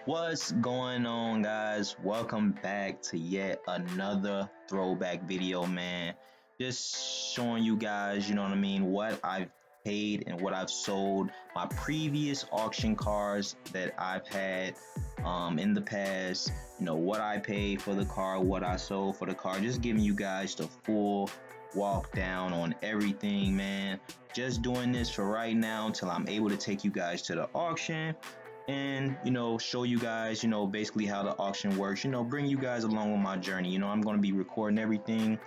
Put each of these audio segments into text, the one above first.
What's going on, guys? Welcome back to yet another throwback video, man. Just showing you guys, what I've paid and what I've sold, my previous auction cars that I've had in the past, what I paid for the car, what I sold for the car, just giving you guys the full walk down on everything, man. Just doing this for right now until I'm able to take you guys to the auction and show you guys basically how the auction works, bring you guys along on my journey. I'm going to be recording everything,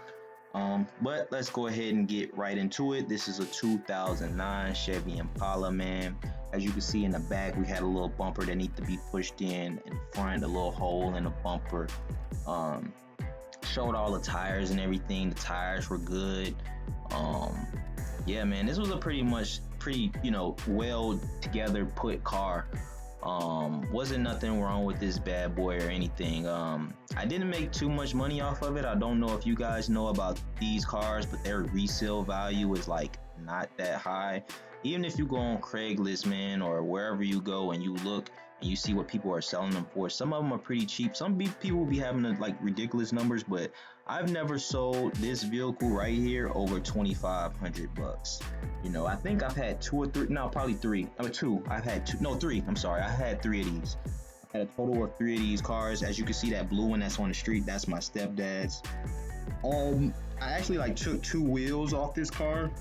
but let's go ahead and get right into it. This is a 2009 Chevy Impala, man. As you can see in the back, we had a little bumper that needs to be pushed in front, a little hole in the bumper. Showed all the tires and everything. The tires were good. Yeah, man, this was a pretty well together put car. Wasn't nothing wrong with this bad boy or anything. I didn't make too much money off of it. I don't know if you guys know about these cars, but their resale value is like not that high. Even if you go on Craigslist, man, or wherever you go and you look and you see what people are selling them for, some of them are pretty cheap. Some people will be having like ridiculous numbers, but I've never sold this vehicle right here over $2,500. I think I've had two or three, no, probably three. Two. I've had two, no, three. I'm sorry. I had three of these. I had a total of three of these cars. As you can see, that blue one that's on the street, that's my stepdad's. I actually took two wheels off this car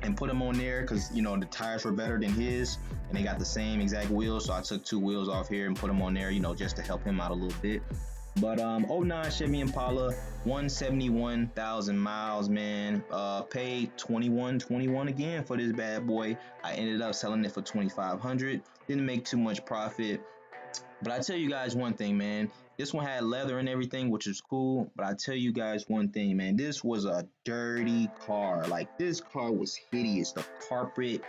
and put them on there because the tires were better than his and they got the same exact wheels, so I took two wheels off here and put them on there just to help him out a little bit. But 09 Chevy Impala, 171,000 miles, man. Paid $21 again for this bad boy. I ended up selling it for $2,500. Didn't make too much profit, but I tell you guys one thing, man. This one had leather and everything, which is cool. But I tell you guys one thing, man. This was a dirty car. Like, this car was hideous. The carpet,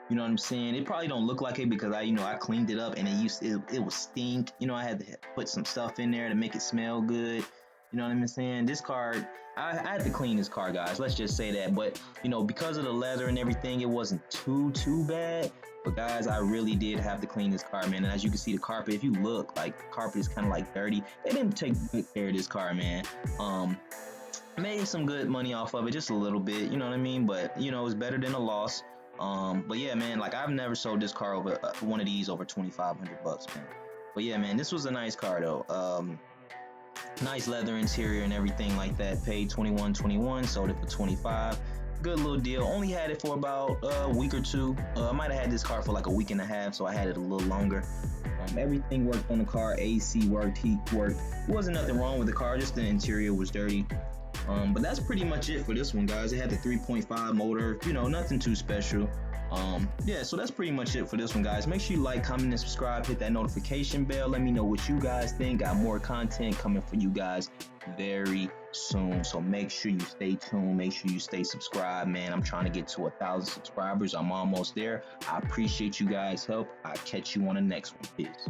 you know what I'm saying? It probably don't look like it because I cleaned it up and it was stink. I had to put some stuff in there to make it smell good. You know what I'm saying? This car, I had to clean this car, guys. Let's just say that. But, because of the leather and everything, it wasn't too bad. But, guys, I really did have to clean this car, man. And as you can see, the carpet, if you look, the carpet is kind of dirty. They didn't take good care of this car, man. Made some good money off of it, just a little bit, you know what I mean? But, it's better than a loss. But, yeah, man, I've never sold this car over, one of these over $2,500, man. But, yeah, man, this was a nice car, though. Nice leather interior and everything like that. Paid $21, sold it for $25. Good little deal. Only had it for about a week or two. I might have had this car for a week and a half, so I had it a little longer. Everything worked on the car. AC worked, heat worked. There wasn't nothing wrong with the car, just the interior was dirty. But that's pretty much it for this one, guys. It had the 3.5 motor, nothing too special. Yeah, so that's pretty much it for this one, guys. Make sure you like, comment, and subscribe. Hit that notification bell. Let me know what you guys think. Got more content coming for you guys very soon. So make sure you stay tuned. Make sure you stay subscribed, man. I'm trying to get to 1,000 subscribers. I'm almost there. I appreciate you guys' help. I'll catch you on the next one. Peace.